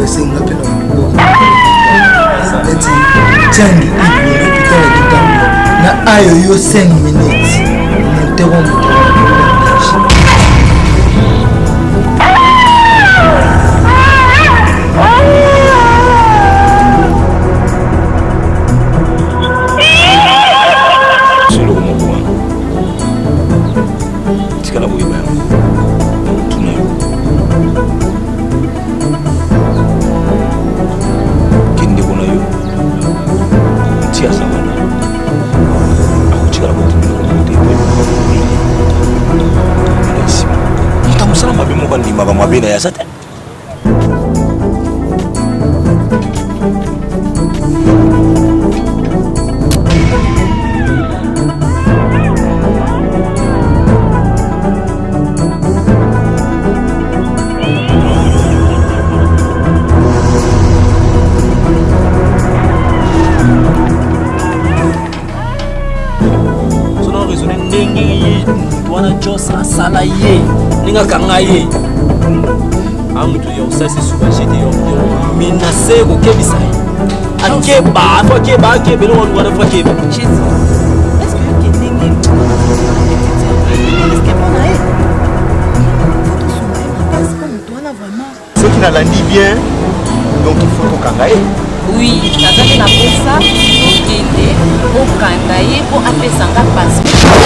senga pe na ngo eti changi ikona pitala kitambo na ayo yo 5 minutes motero Bina ya sate. Sono raisonner ndenge tuana josa sala ye ninga kanga ye. Amutu ya usasi subajete yo menacé ko kebisa akeba afo akeba akebelo wanu wana afo akeba Jésus est-ce que kendenge est-ce que mon aïe est-ce que toi là vraiment ce qui n'a landi bien donc il faut tokangaye oui nazaki na pesa okende okangaye po apesanga passeport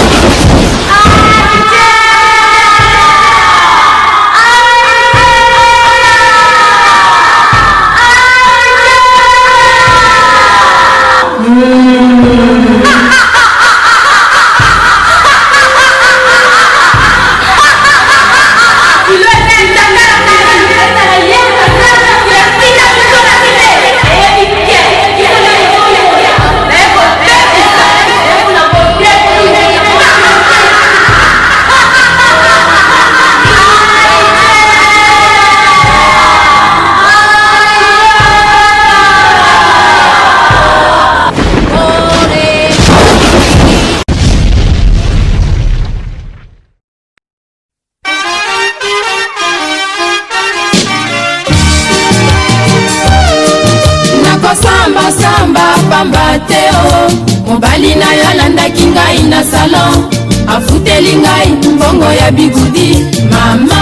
mobali na yo alandaki ngai na salon afuteli ngai mbongo ya bigudi mama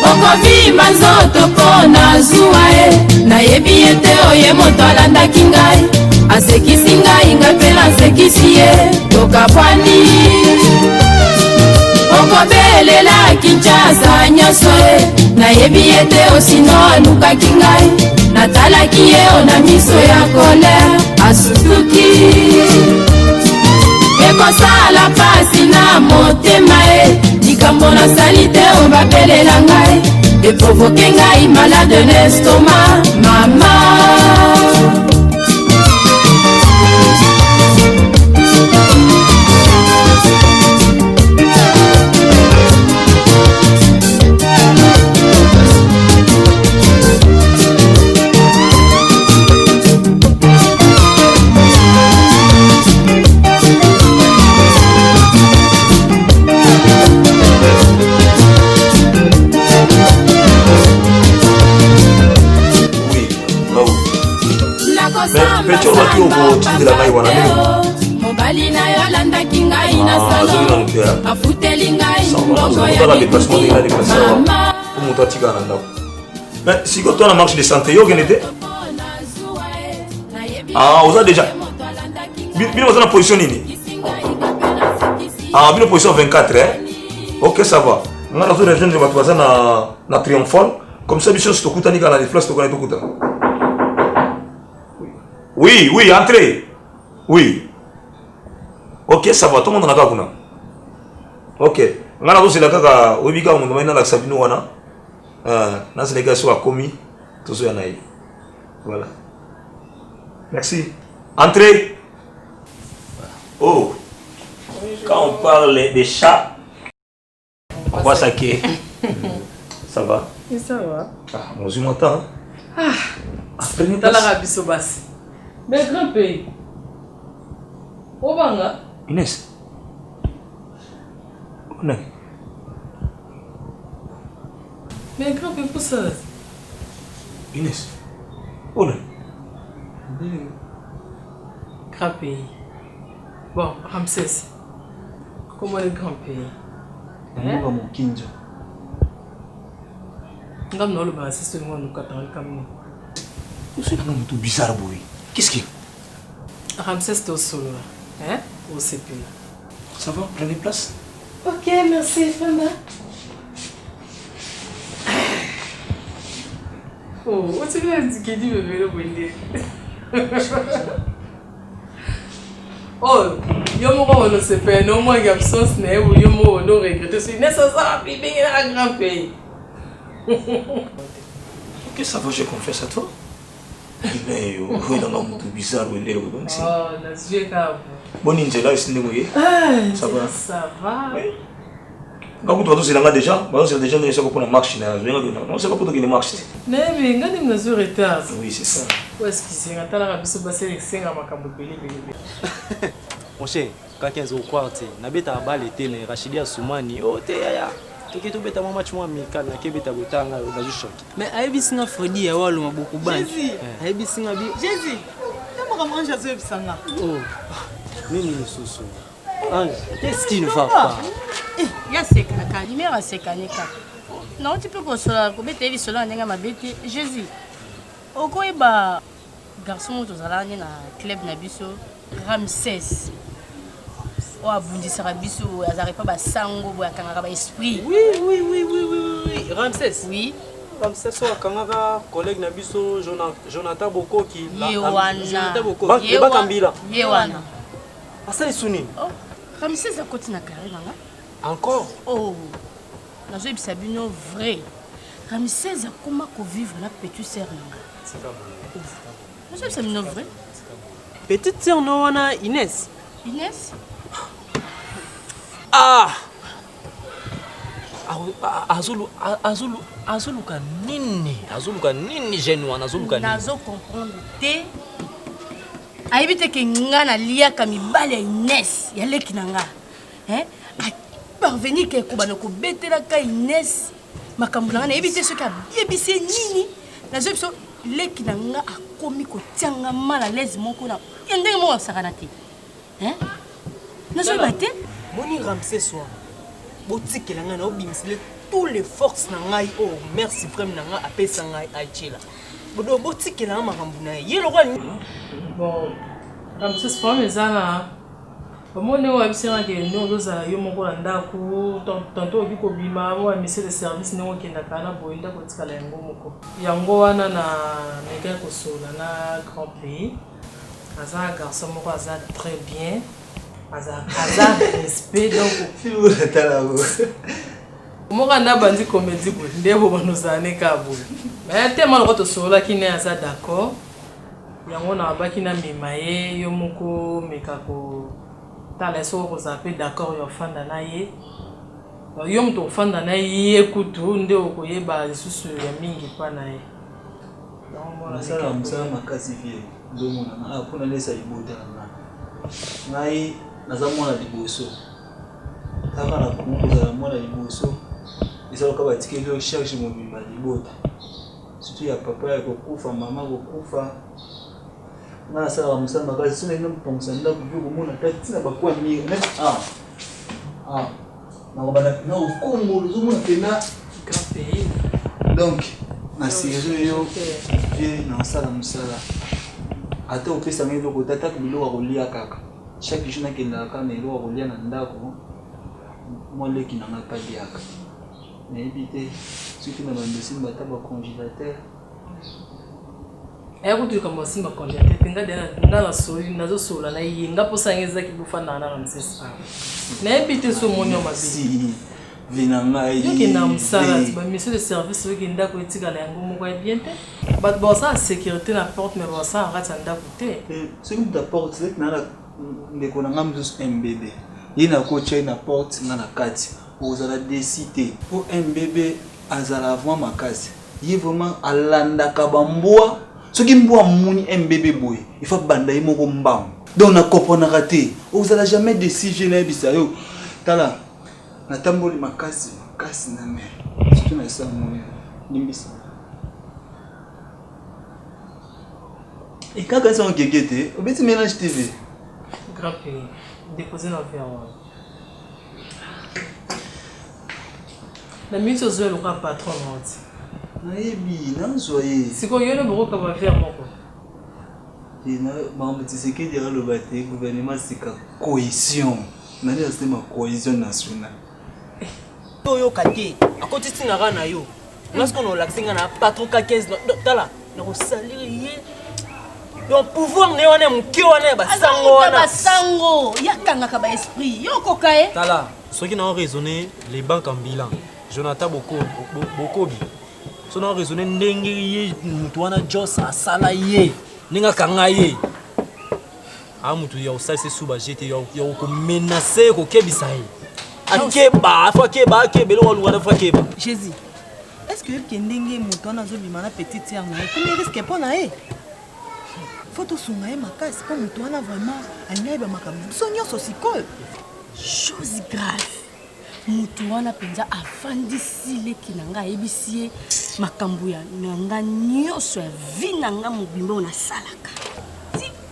okobima nzoto mpo na zuwa ye nayebi ete oye moto alandaki ngai asekisi ngai ngai mpe nasekisi ye tokabwani okobelela Kinshasa nyonso ye nayebi ete osino alukaki ngai natalaki ye ona miso ya kolere asutuki ekosala pasi na motema ye likambo nasali te obabelela ngai eprovoke ngai malade n'estoma mama mobali na yo alandaki ngai na salon afuteli ngai mbongo ya mais si quand on a marche de santé yo genete on a déjà bien on a position nini bien position 24 hein OK ça va on a besoin de jeunes va passer na triomphal comme ça biso to kutani kana les flashs to kana to kuta oui entrez oui OK ça va tout le monde na kakuna OK ngana to sila kaka obika mundu maina la sabino wana na sila ka so akomi to so yana yi voilà merci entrez oh quand on parle des chats on voit ça qui ça va ça va mon Dieu m'entend après dans la biso basi mais grand pays obanga Inès on est Mais grand-père, pour ça. Inès. Oh là. Grand pays. Bon, Ramsès. Comment le grand pays? Namuka mokinjo. Ngam no le ba c'est le monde katanga comme nous. C'est un homme tout bizarre, boy. Qu'est-ce qu'il y a? Ramsès t'es au solo. Hein? Au CP. Ça va? Prenez place. Ok, merci, Fana. Oh, tu viens de dire qu'il dit bébé le bonnet. Oh, yo mo no se fait non moi absence né ou yo mo no regretter c'est nécessaire puis bien un grand pays. Ok, ça va, j'ai confiance à toi. Mais oui, dans un monde bizarre, oui, les Oh, nas vie cabo. bon ninja là, c'est négoyé. Ça va. Ça va. Quand tu vas tous là déjà, c'est déjà ne sais pas pour la marche là. Non, c'est pas pour qu'il marche. Mais ngani mnazo retard. Oui, c'est ça. Où est-ce qu'il s'est ngata la biso basé les senga makambo beli. Mon cher, quand 15 au quartier, na beta balle était na Rachidi Assoumani, oh te ya. Toki to beta match mo amical na ke beta botanga na ju choc. Mais aibi singa Freddy ya walo maboko banki. Aibi singa bi. Jésus. Comment comment je suis sanga? Oh. Nini susu. Ange, qu'est-ce qui ne va pas? Ya seka ka numéro seka neka. Non, tu peux consoler ko beta li solo ndenga mabete Jésus. Okoyeba garçon to zalani na club na biso Ramsès. O abundisaka biso azari pa ba sango bo akanga ba esprit. Oui. Ramsès. Oui. Ramsès so akanga collègue na biso Jonathan Bokoki la. Yewana. Bokoki. Ba kambila. Yewana. Asali suni. Oh, Ramsès a continué na carré nanga. Encore? Oh. Nazo ebisa bino vrai. Ramsès a comment ko vivre na petite sœur nanga. C'est pas bon. Nazo ebisa bino vrai. Petite sœur no wana Inès. Inès? Ah! Azuluka nini jeune wana azuluka nini? Nazo comprendre te. Aibi te ke nga na liaka mibale ya Inès ya leki na nga. Hein? Parvenir ke ko bana ko betela ka Inès makambo na nga aibi te soki abiyebise nini. Nazo biso leki na nga akomi ko tianga mal à l'aise moko na. Ndenge mo sakana te. Hein? Nazo bate. Moni Ramsès soir. Boutique la nga na obimisile tous les forces na ngai oh merci frère na nga apesa ngai aichela. Bodo boutique la makambo na ye lo kwani. Bon, Ramsès pas mes ana. Moi ne wa bisira ke no loza yo moko na ndaku tonto biko bima mo mise de service ne okenda kana boinda ko tikala yango moko. Yango wana na neka ko sola na grand pays. Aza garçon moko aza très bien. Aza respect donc Fiou la talabo. Moka na bandi comédie bo ndebo banozane ka bo. Mais tellement ko to sola kine aza d'accord. Yango na baki na mimaye yo moko mekako tala so ko zape d'accord yo fanda na ye. Yo mto fanda na ye kutu nde okoyeba lisusu ya mingi pa na ye. Nasala msala makasi vie. Ndomo na kuna lesa ibota na. Ngai nazamona liboso. Kaka na kuuza mwana liboso. Isa lokaba tikelo charge mo bimba libota. Surtout ya papa ya kokufa mama kokufa. Na sala musala makasi sone ndo mpongsa kujo komona tatina bakwa mingi. Na kobana na ukombo luzumuna tena grand pays. Donc na sérieux yo vie na sala musala. Ata opesa ngai loko tata biloko kolia kaka. Chaque jour nakenda kaka na eloko kolia na ndako. Moleki na ngapa diaka. Mais éviter surtout na bandesi bata ba congélateur. Kutu kama simba congélateur tenga dena ngala soli nazo sola na yenga posa ngeza kibufana na Ramsès. Na éviter so monyo mabisi. Vinanga yo ki na msala ba monsieur de service yo ki ndako etikala yango moko ya bien te. But bon ça sécurité na porte mais bon ça arrête ndako te. C'est une porte c'est na ndeko na ngam juste un bébé. Yina ko na porte na kati. Ozala décider pour un bébé azala avant makasi. Il vraiment alanda kabambwa. Ce qui mboa muni un bébé boy. Il faut banda moko mbam. Donc na comprendre raté. Ozala jamais décider na bisa yo. Tala. Natamboli makasi na mer. Surtout na ça moyo. Limbisa. Et quand ils sont guégués, au petit mélange TV. Grand pays. Déposer dans le verre. La minute aux yeux, le patron. Naïbi, non, soyez. C'est quoi, il y a le bureau qui va faire mon quoi. Et c'est que derrière le bâti, le gouvernement, c'est la cohésion. C'est ma cohésion nationale. Yo kate, à côté de Sinara na yo. Lorsqu'on a l'accès à patron 15 là, on salir donc pouvoir ne wana muke wana ba sango wana. Ba sango, yakanga ka ba esprit. Yo kokae. Tala, ceux qui n'ont raisonné les banques en bilan. Jonathan Bokobi. Ceux qui ont raisonné ndengiri mutuana Jos asalaye. Ninga kangaye. Amutu ya osase suba jete ya ko menacer ko kebisaye. Akeba, fakeba, kebelo waluwa fakeba. Jésus. Est-ce que kendenge mutuana zo bimana petite sœur na? Comment risque pas na e? Faut tout sounger ma casse comme mutuana vraiment anya ba makambo. Sonyo sosikol. Chose grave. Mutuana penza afandisi leki nanga ebisie makambo ya nanga nyoso ya vinanga mobimbo na salaka.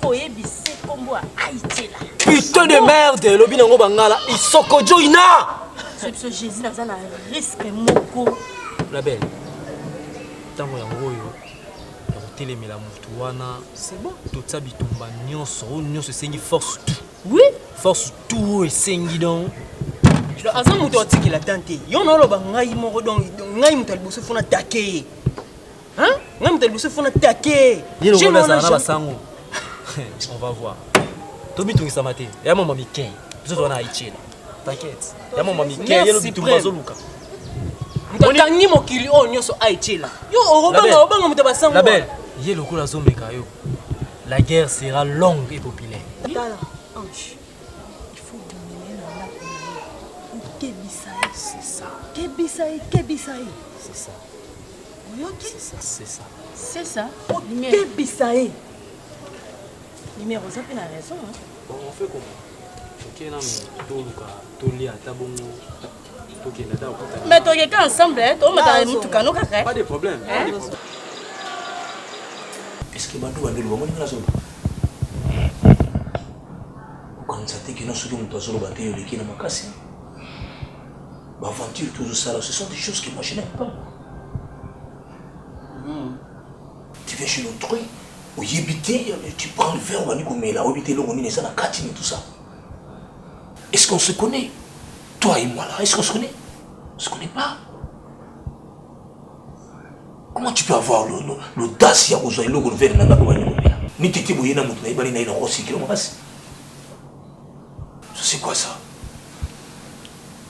Oyebise kombo aitela. Putain de merde, lobi nango bangala isoko joina. Ce Jésus na za na risque moko. La belle. Tango ya ngoyo. Ya kotelemela mutu wana, c'est bon. Totsa bitumba nyonso sengi force tout. Oui, force tout sengi donc. Azan mutu atiki la tante. Yo no lo ba ngai moko donc ngai mutu aliboso fona take. Hein? Ngai mutu aliboso fona take. Yelo ko besa na basango. On va voir. Tobi tungisa matin. Ya mama Mickey. Tout on a ichela. T'inquiète. Ya mama Mickey, yelo bitumba zoluka. Mtakangi mokili o nyoso aichela. Yo obanga mutu basango. La belle, yelo ko la zomeka yo. La guerre sera longue et populaire. Tala, ange. Il faut dominer la lac. Kebisaï. C'est ça. Kebisaï. C'est ça. C'est ça. c'est ça. Kebisaï. Numéro ça fait la raison. Bon, on fait comment? Ok, non, mais Toluka, Tolia, Tabongo, Tokena, Tabuta. Mais toi, quelqu'un ensemble, toi, madame, nous, tout Pas de problème. Est-ce que Bandou va nous le voir dans la zone? Quand ça t'est que nous sommes dans la zone, qui est dans ma casse. Aventure, tout ça, ce sont des choses que moi je n'aime pas. Tu viens chez l'autre, tu prends le verre, on va dire qu'on est là, on est là, tout ça. Est-ce qu'on se connaît? Toi et moi là, est-ce qu'on se connaît? On ne se connaît pas. Comment tu peux avoir l'audace de faire le verre dans la boîte? Ni tu t'es bouillé dans mon pays, ni dans aussi qui c'est quoi ça?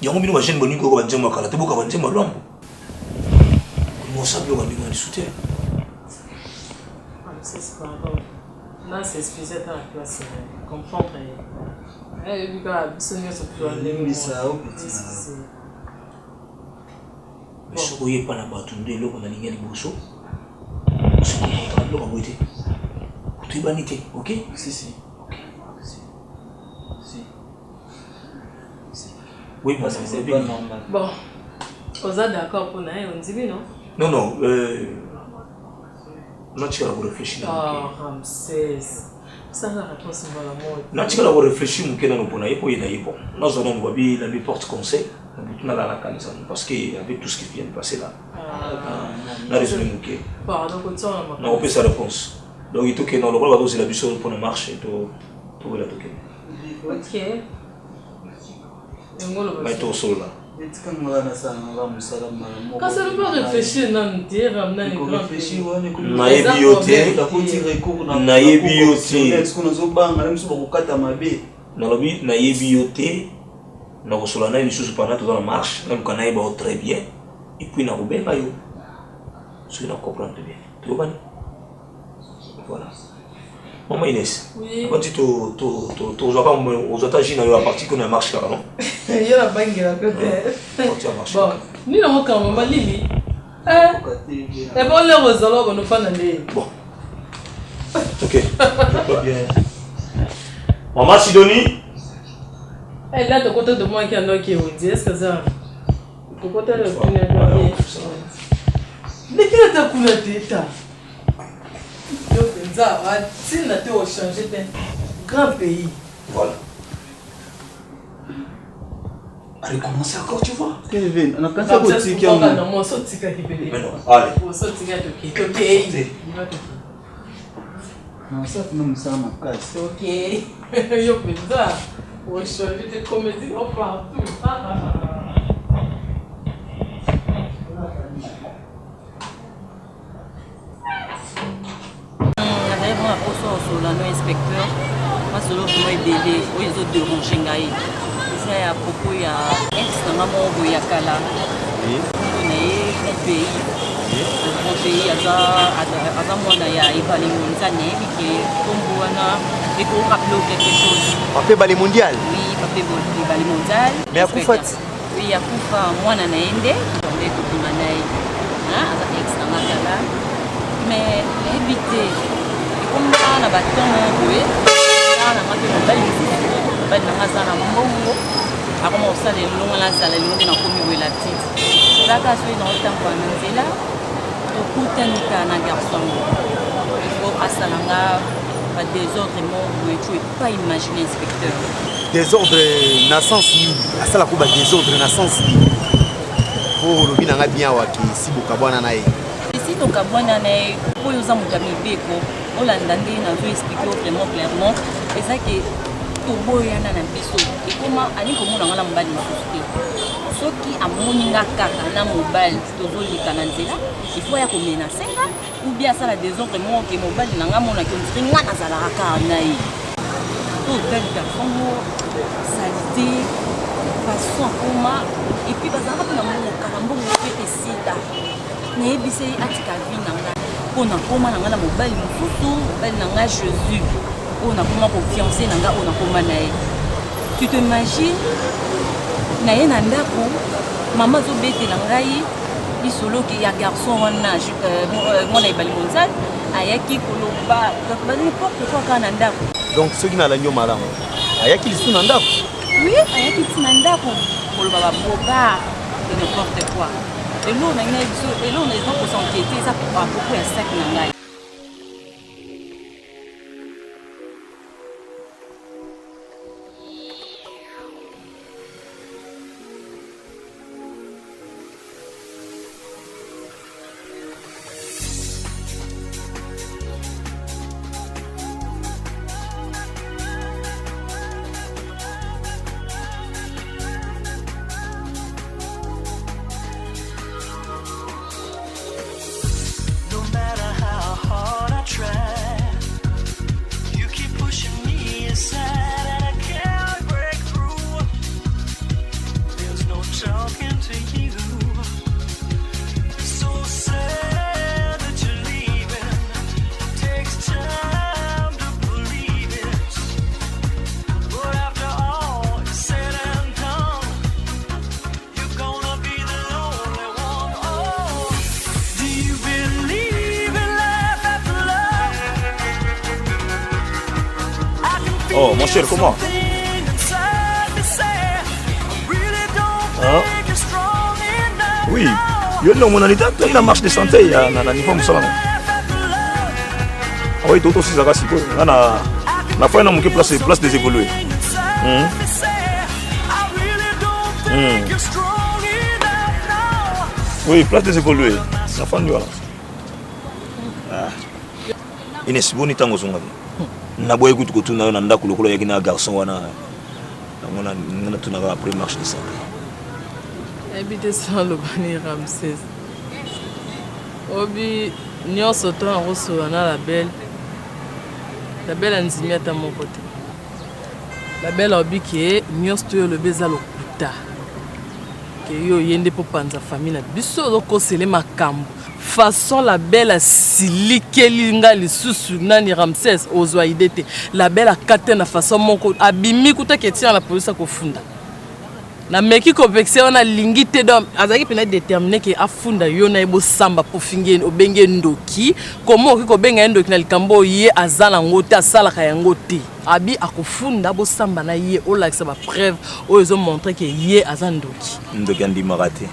Il y a un peu de gens qui ont dit que tu as dit que tu as dit que c'est pas grave. Là, c'est spécial dans la classe. Comprendre. Et puis, c'est Mais ça, au petit. Mais si vous n'avez pas la batte, vous avez un ligne de bousseau. Vous avez un peu de beauté. Vous avez vanité, ok? Si. Ok. Si. Oui, parce que c'est pas normal. Bon, vous êtes d'accord pour nous, on dit non? Non. Non, tu vas réfléchir. Ah, Ramsès. Ça n'a pas de mal. Non, tu vas réfléchir, mon cœur, pour nous, pour y aller. Nous allons la porte conseil. Parce qu'avec tout ce qui vient de passer là, on a résolu mon cœur. Pardon, on peut sa réponse. Donc il faut que nous allons doser la bûche pour nous marcher. Pour la toquer. Ok. Mais tout seul là. Quand ça ne peut réfléchir, non, tu es ramené à marche, très bien. Et puis, nous comprendre bien. Tu vois? Voilà. Maman Inès, quand tu aux États-Unis, à partir qu'on a marché là, non? Il y a la banque à côté. Bon, nous avons quand même Lili. Et bon, les roses, alors, on nous fait aller. Bon. Ok. Bien. Maman Sidonie? Elle est là de côté de moi qui est en qui est. Est-ce que ça? De côté de Mais qui est ta tête? Yo, Benza, si n'a pas changé d'un grand pays. Voilà. Allez, commencez encore, tu vois. Kevin, on a pensé au ticket. Non, moi, ça, tu as qui Mais non, allez. Ça, tu as ok. Non, ça, non, ça m'a cassé. Ok. Yo, Benza, on va changer de comédie partout. Solano inspecteur, moi solo pour aider aux autres de Rongengaï. C'est à propos il y a extrêmement boyakala. On est un pays. Un pays à moi il y a Ibali Montagne qui comme Boana et qu'on rappelle quelque chose. Papier Bali mondial. Oui, papier Bali mondial. Mais à Koufat. Oui, à Koufa moi na naende, on est tout manai. Hein, avec extrêmement kala. Mais éviter comme ça, on a battu mon boué. On a marqué mon bel musicien. On a marqué mon bongo. Après, on a les longs là, ça les longs qui n'ont pas mis la petite. Là, quand je suis dans le temps pour annoncer là, au coup de un garçon, il faut à Salanga, pas désordre et mon boué. Tu ne peux pas imaginer, inspecteur. Désordre naissance, à ça la coupe désordre naissance. Pour le bien, on a bien si beaucoup de naï. Ici, donc à bon année, pour les hommes qui ont mis Hollandais n'a vu expliquer vraiment clairement et ça que tout beau y en a un biseau et comment aller comment on a la mobile ce qui a moninga kaka na mobile toujours les canadiens il faut y combien na 5 ou bien ça la désordre vraiment que mobile na ngamo na que on dirait ngana za la kaka naï tout belle personne ça dit façon comment et puis bazanga pour na mon karambo fait sida na ebise atika vie na on a comment on a mobile mufutu mobile nanga Jésus on a comment confiancer nanga on a comment nae tu te imagines nae na ndako maman zo bete langai isolo ki ya garçon wana moi na ibali monzal ayaki koloba ba n'importe quoi kana ndako donc ceux qui na la nyoma là ayaki lisu na ndako oui ayaki tina ndako koloba ba boba de n'importe quoi. Et nous, on a des gens pour s'enquêter, ça pour beaucoup un sac nangai. Oh, mon cher, comment? Hein? Oui, il y a une marche de santé, il y a un niveau de santé. Oui, tout aussi, ça va s'y poser. On a fait un place des évolués. Oui, place des évolués. Ça fait un peu. Inès, bon, il t'en a na boye kutu kutuna na ndako lokolo yaki na garçon wana na tuna après marche de santé habité sans le bani Ramsès obi nyonso to en reçoit na la belle anzimia ta mon côté la belle obi qui nyonso to le beza lokuta que yo yende po panza famille na biso loko sele makambo façon la belle a silikeli nga lisusu nani Ramsès ozwa idete la belle a kate na façon moko abimi kuta ketia la police ko funda na meki ko vexé on a lingité dom azaki pena déterminer que afunda yo na ebo samba po fingeni obenge ndoki comment ko benga ndoki na likambo ye azala ngote asala ka yangote abi akofunda bo samba na ye o lakisa ba preuve o ezo montrer que ye azandoki ndoki andi marate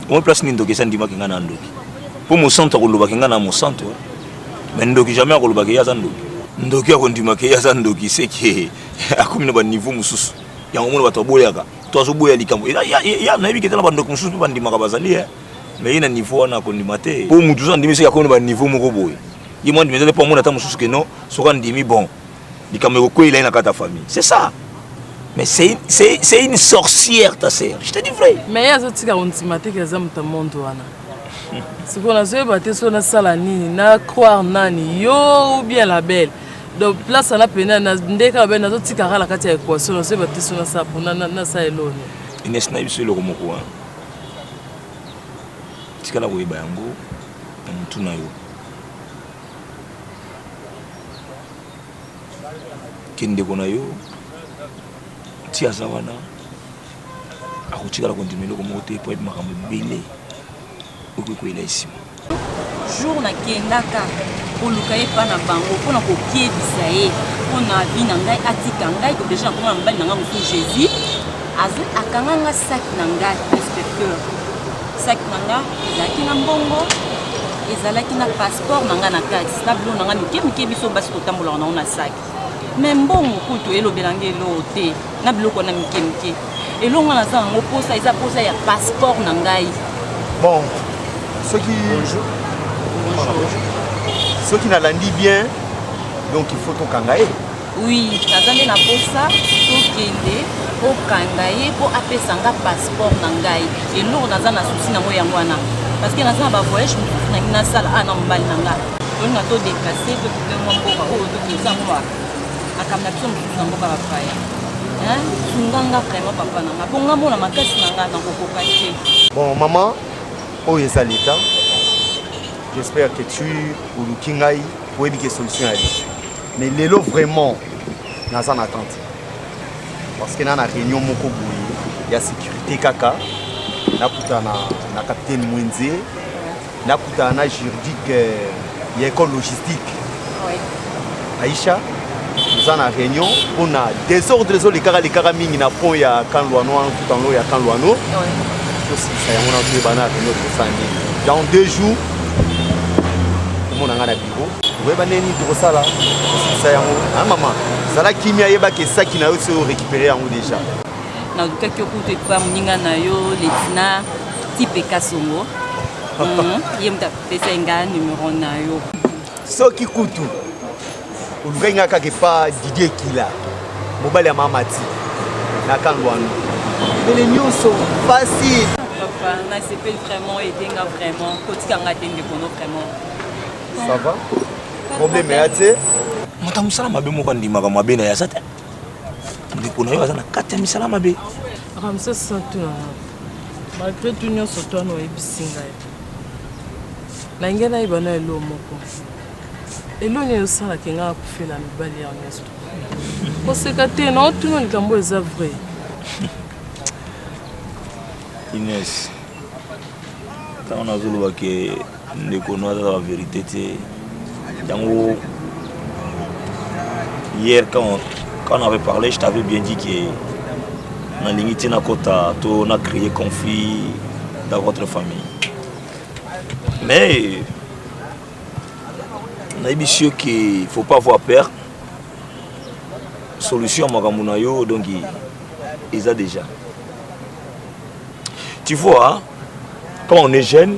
on place ni ndoki sandi makinga na ndoki pour mon centre kolobaki nga na mon centre mais ndoki jamais kolobaki ya zandoki ndoki akondimaki ya zandoki c'est que akomi na ba niveau mususu yango mona bato boyaka to zo boya likambo ya na yebi ketala ba ndoki mususu ba ndimaka bazali mais ina niveau wana akondima te pour mutu zo ndimi c'est akomi na ba niveau moko boye yi moi ndimi pas mona ta mususu que non so kan ndimi bon likambo ko il a na kata famille c'est ça. Mais c'est une sorcière, ta sœur. Je te dis vrai. Mais il y a des gens qui ont dit que c'est un monde. Ce qu'on a fait, c'est que salani, na croire nani, yo ou bien la belle. Donc place à la peine, na ndeka ben na zoti kara la kati ya équation, on se battre sur ça pour na ça elone. Ines na biso le romoko. Tikala boye bayango, mutu na yo. Kende kona yo. Si azawana akuchikala kontimelo ko mote po makambo bele okoko ila isima jour na kendaka oluka ye pa na bango pona ko kiebisa ye pona vi na ngai atika ngai ko déjà na mbali na ngai Jésus azu akanga sac na ngai inspecteur sac na ngai ezalaki na mbongo ezalaki na passeport na ngai na kati na bilo na ngai mike biso basi kotambola na sac mais mbongo kutu elobelange lote na biloko na mike elonga na zango posa eza posa ya passeport na ngai bon ceux qui n'alandi bien donc il faut tokangaye oui kazande na posa tokende okangaye po apesanga passeport na ngai eloko naza na souci na moi yango wana parce que naza na ba voyage mosusu nangi nasala na mobali na ngai tolinga to déplace tokende mboka oyo tokezango akamna biso mosusu na mboka bapaya tunganga vraiment papa nanga bonga mona makasi nanga na kokoka te bon maman oyo eza l'état j'espère que tu oluki ngai oyebi ke solution ya li mais lelo vraiment naza na attente parce que na réunion moko boye ya sécurité kaka nakutana na capitaine Mwenze nakutana na juridique ya école logistique Aïcha nous avons une réunion pour na désordre les kaka mingi na pont ya Kanlouano tout en l'eau ya Kanlouano ça y a on a fait bana réunion pour ça dans 2 jours tout le monde a un bureau ouais baneni pour ça là ça y a un maman ça là qui m'a yeba que ça qui n'a aussi récupéré en déjà na duka kyokutu kwa mninga na yo letina type kasongo yemta pesa nga numéro na yo soki kutu uluka kaka pa Didier Kila mobali ya mamati na Kanlouano mais les news sont faciles papa na s'appelle vraiment aider nga vraiment kotika nga tende kono vraiment ça va problème ya te mata musala mabe moko ndimaka mabe na ya sata ndiko na yo azana kati ya misala mabe Ramsès Santou malgré tout nyonso to no ebisinga na ngena ibana elo moko elonye osala kenga kufela mibali ya ngesto koseka te na otuno likambo eza vrai Inès quand on a zolo ke ndeko no la vérité te yango hier quand on avait parlé je t'avais bien dit que na limite na kota to na créé conflit dans votre famille mais on a dit qu'il faut pas avoir peur solution makamuna yo donc ils a déjà tu vois quand on est jeune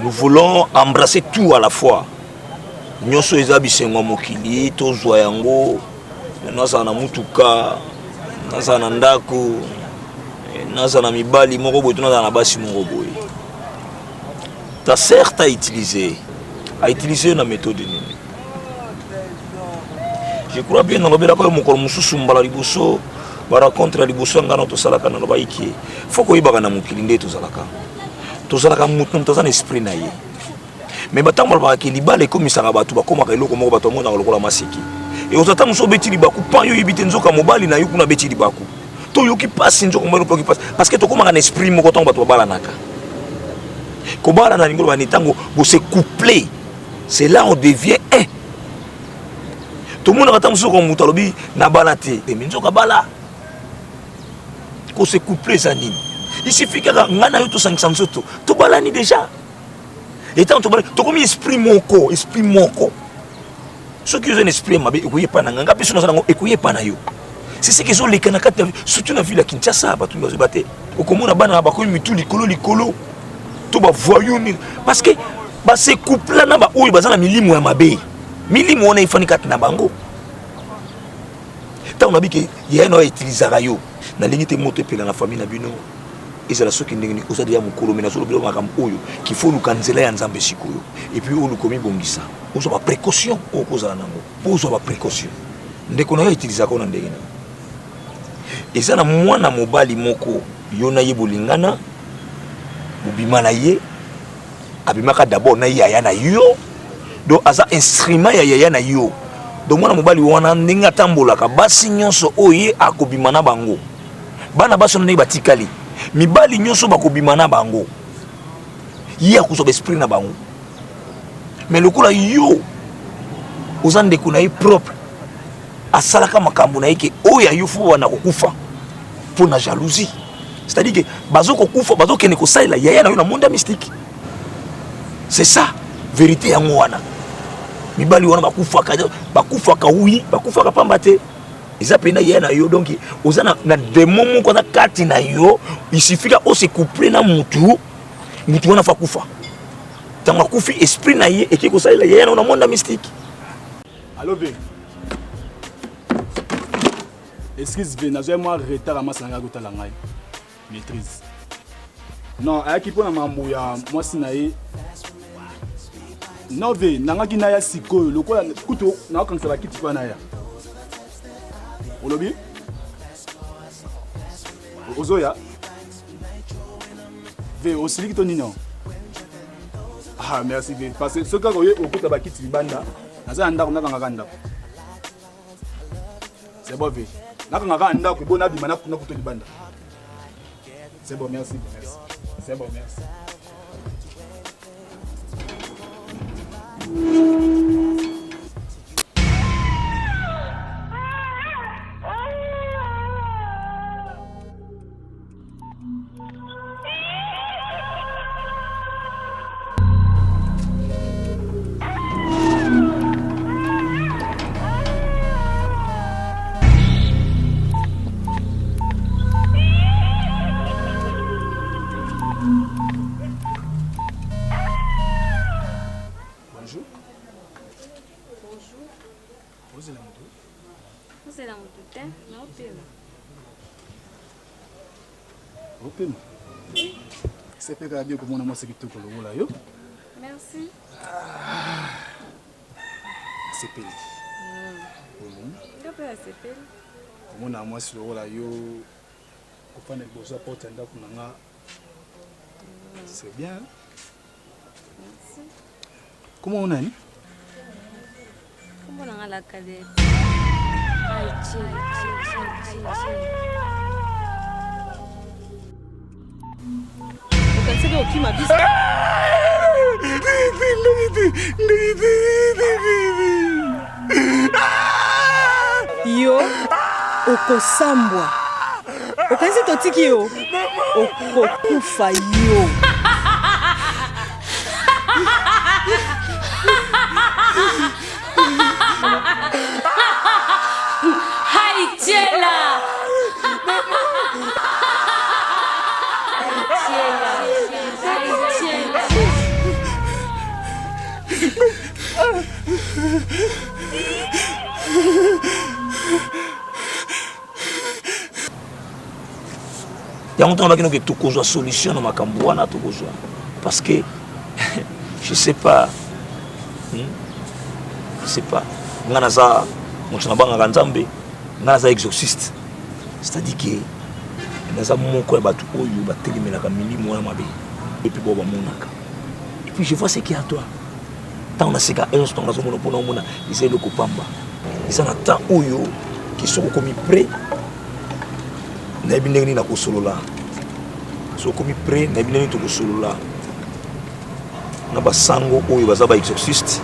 nous voulons embrasser tout à la fois nyonso eza bisengo mokili tozwa yango nasa na mutuka nasa na ndako nasa na mibali moko boye nasa na basi moko boye ta sœur t'a utilisé na méthode nini je crois bien na lobela ko mokolo mususu mbala liboso ba rencontre liboso ngana to salaka na lobaiki faut ko ibaka na mokili nde to salaka mutu tozana esprit na ye mais batango ba ki libala ekomisaka bato bakomaka eloko moko bato mona lokola masiki et otata muso beti libaku pan yo yibite nzoka mobali na yo kuna beti libaku to yoki passe nzoka mobali ko passe parce que to komaka na esprit moko tango bato babala naka ko bala na ngolo ba nitango bo se coupler c'est là on devient un tout le monde attend muso ko mutu alobi na bala te et nzoka bala ko se coupler ça nini il suffit que ngana yo to sangisa muso to bala ni déjà Étant to comme esprit moko, ceux qui ont un esprit mabe ekoye pa na nganga biso na ekoye pa na yo. C'est ce qu'ils ont les kanakata surtout na ville à Kinshasa ba tu bazobate. Okomona bana ba ko mitu likolo. To ba voyou ni parce que ba ces couple là na ba oyo bazana milimo ya mabe. Milimo na ifani kat na bango. Ta on a dit que ya no utiliser yo. Na limite moto pe na famille na bino. Ezala soki ndenge ozadi ya mukolo mena solo bilo makam oyo qu'il faut nous canceler ya nzambe sikoyo et puis on nous komi bongisa ozo ba précaution okozala nango ozo ba précaution ndeko na yo utiliser ko na ndenge na ezana mwana mobali moko yona ye bolingana bobima na ye abimaka d'abord na yaya na yo do aza instrument ya yaya na yo do mwana mobali wana ndenge atambolaka basi nyonso oye akobima na bango bana baso na batikali mibali nyonso bakobima na bango ye akozoba esprit na bango mais lokola yo oza ndeko na ye propre asalaka makambo na ye ke oyo yo fo wana kokufa mpona jalousie c'est-à-dire que bazokokufa bazokende kosalela yaya na yo na monde mystique c'est ça vérité yango wana mibali wana bakufaka oui bakufaka pamba te ils appellent yaya na yo donc oza na démon moko na kati na yo il suffit que se coupler na mutu wana fa kufa tanga kufi esprit na ye et ko salela yaya na monde mystique. Allô bé. Excuse bé na moi retard à masanga gotala ngai maîtrise. Non ayaki pona mambo ya moi sinaye. Non bé nangaki na ya sikoyo lokola kuto na kanisa bakiti pa na ya. Olobi Ozoya Ve osili to nino. Ah merci bien parce que ce cas oye okuta bakiti libanda naza ndako nakanga kanda. C'est bon ve. Nakanga kanda ko bona bima na kuto libanda. C'est bon merci. C'est bon merci. C'est pas bien comme on a moi c'est qui tout le là yo. Merci. C'est peli. Ngapi c'est peli? Comme on a moi sur le là yo ko fa na bozo porte ndako nanga. C'est bien. Merci. Comment on a ni? Comment on a la cadette? Ukansebe okima bisa. Yo okosambwa. Okansi totiki yo. Okokufa yo. Haïtiela. Il y a longtemps que tu as une solution dans ma cambouana, parce que je sais pas, je sais pas. Nganaza, mon chanabang a ganzambe, nganaza exorciste. C'est-à-dire que naza mon quoi batu oyo bateli na kamili mwana mabe. Et puis boba monaka. Et puis je vois ce qu'il y a à toi. Tant on a seka 11 temps nazo mona pona mona, ils le kopamba. Ils en attend oyo qui sont commis prêt. Na bindeni na kosolola. So commis prêt na bindeni to kosolola. Na basango oyo bazaba exorciste.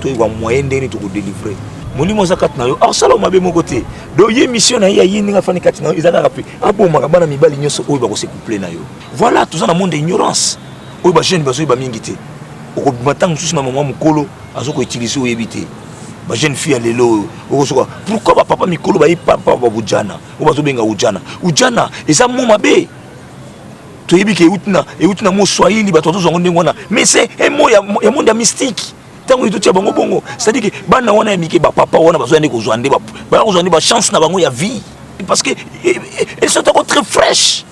To iwa moyen ndeni to ko délivrer. Molimo zakat na yo arsala mabe mo côté. Do ye mission na ya yini nga fani kati na yo izaka rapé. Abo makabana mibali nyoso oyo ba ko se coupler na yo. Voilà tout ça dans monde d'ignorance. oyo ba jeune bazo ba mingi te oko matang sous na maman mukolo azoko utiliser oyebité ba jeune fille à lelo okosoka pourquoi ba papa mikolo ba papa ba bujana o bazo benga ujana eza mo mabe to yebi ke eutina mo swahili ba to zongo ndengona mais c'est un mot ya monde mystique tango itutia bango bongo c'est-à-dire que bana wana ya mike ba papa wana bazo ande ko zwande ba kozwande ba chance na bango ya vie parce que elles sont encore très fraîches.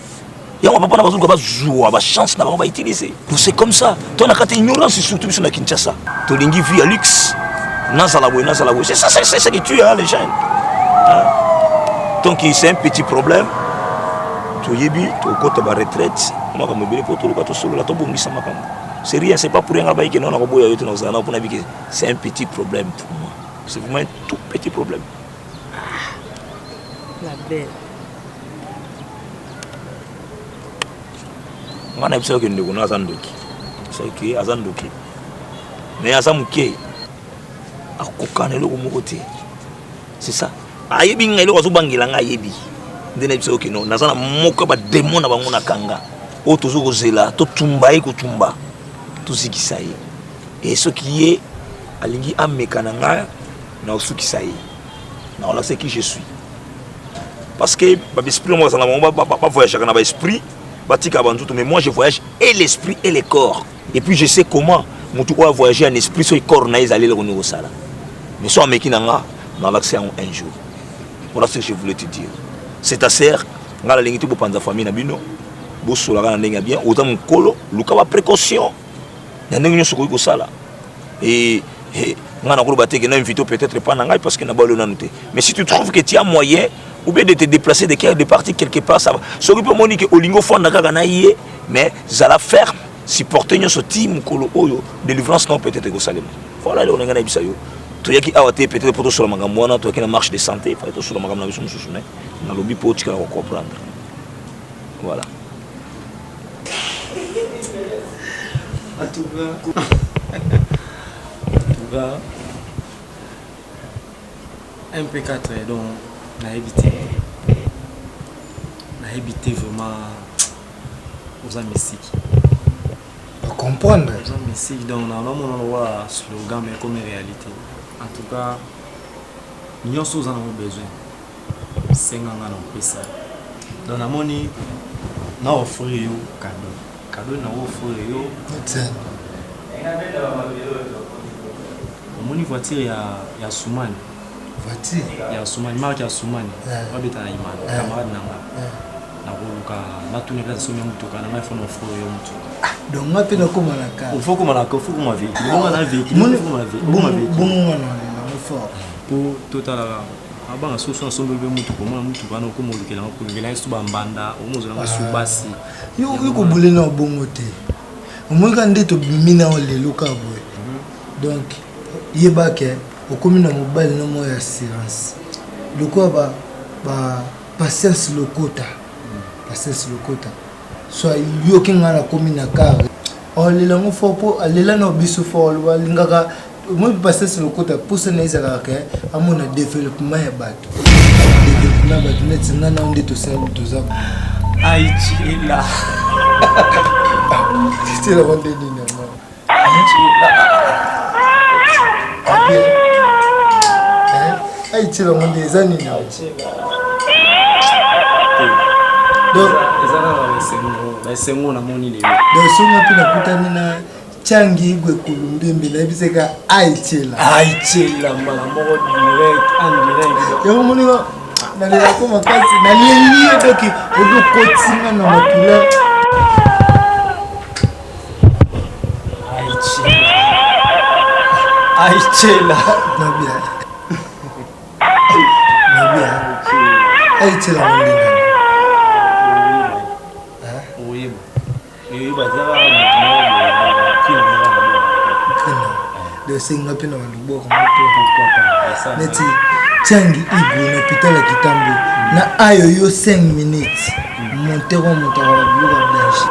Il y a un papa qui a une chance d'avoir utilisé. C'est comme ça. Tu as une ignorance surtout sur la Kinshasa. Tu as une vie à luxe. C'est ça, c'est ça qui tue les jeunes. Donc c'est un petit problème. Tu as une retraite. C'est rien, c'est pas pour rien que nous avons c'est un petit problème pour moi. C'est vraiment un tout petit problème. La belle. On a besoin que nous nous azandoki. C'est que azandoki. Mais azamuke. Akokane lo komokote. C'est ça. Ayebi ngai lo kozobangela ngai ayebi. Ndena besoin que non nazana moko ba démon na bango na kanga. O tozo kozela to tumba e ko tumba. Tout ce qui ça est. Et ce qui est alingi amekana nga na osu qui ça est. Na on sait qui je suis. Parce que l'esprit moi ça na pas voyager na ba esprit. Mais moi je voyage et l'esprit et le corps. Et puis je sais comment mon tout voyager en esprit sur le corps naïs aller le renouveau ça là. Mais soit mec nanga dans l'accès un jour. Voilà ce que je voulais te dire. C'est ta sœur, ngala lingiti bo panza famille na bino. Bo sola na ndenga bien, autant mon kolo, luka ba précaution. Na ndenga nyoso ko sala. Et ngana ko ba teke na invité peut-être pas nanga parce que na ba le nanuté. Mais si tu trouves que tu as moyen ou bien de te déplacer de partir quelque part, ça va. Ce qui peut moniquer au lingo fond d'Aganaïe, mais ça la faire supporter ce team de délivrance non peut-être que ça l'est. Voilà, on a gagné ça. Tu y a qui a été peut-être pour tout sur la magamoana, tu as une marche de santé, il faut être sur la magamoana, nous sommes dans le lobby pour tu comprendre. Voilà. En tout cas, MP4 donc. On a évité vraiment aux amestiques. Pour comprendre. Aux amestiques, donc on a un slogan, mais comme réalité. En tout cas, nous avons besoin. C'est un peu ça. Donc, on a offert un cadeau. Cadeau, on a offert un voiture, il y a Soumane. Il y a Soumane, marque ya Soumane. On va na imana, camarade nanga. Na koluka, na tuni place somi mutuka na ngafona ofro yo mutuka. Donc moi pe na koma na ka. Il faut comme la kofu comme avec. Il faut na véhicule, il faut na véhicule. Bon na fort. Pour total abanga soso nsombe be mutuka, moi mutuka na komolukela ngakongela isu bambanda, omozo na subasi. Yo ko bule na bongo te. Omonga ndeto bimina o lelo ka boy. Donc yebake au commune mobile no mo assurance le quoi ba patience lokota patience lokota so yo kinga na commune car on le lango fo po alela no biso fo lo lingaka mo patience lokota pour se neza ka amona développement ya bato développement ba net na na onde to sel to za aichila c'est la bonne idée non Aïe, tu l'as demandé des années. Donc, c'est mon amour. Donc, si on a pu la Changi, Gwekulumbi, la biseka, Aïe, la malamoro direct, en direct. Et au moment où on a comme un cas, on a lié donc on doit continuer dans ma couleur. Aïe, là. Non, bien. Aïe, la monde. Oui, de singa pena wandubo kwa mtu neti changi igu na pitala kitambo na ayo yo 5 minutes monter wa mutawala bloga blanche.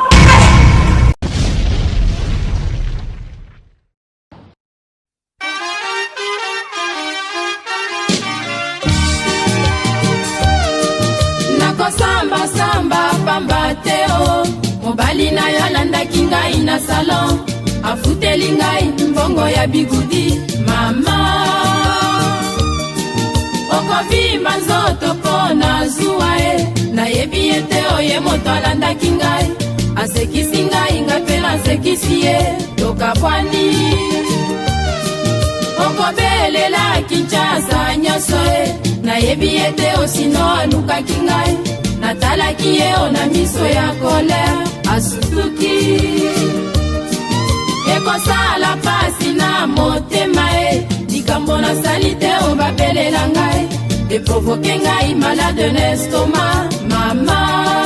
Nakosamba samba pamba teo mobali na yo landaki ngai na salon afuteli ngai mbongo ya bigudi mama okovima nzoto mpo na zuwa e nayebi ete oye moto alandaki ngai asekisi ngai ngai mpe nasekisi ye tokabwani okobelela kinshasa nyonso e nayebi ete osino alukaki ngai natalaki ye o na miso ya kolere asusuki ekosala pasi na motema e likambo nasali te obabelela ngai eprovoke ngai malade na estoma mama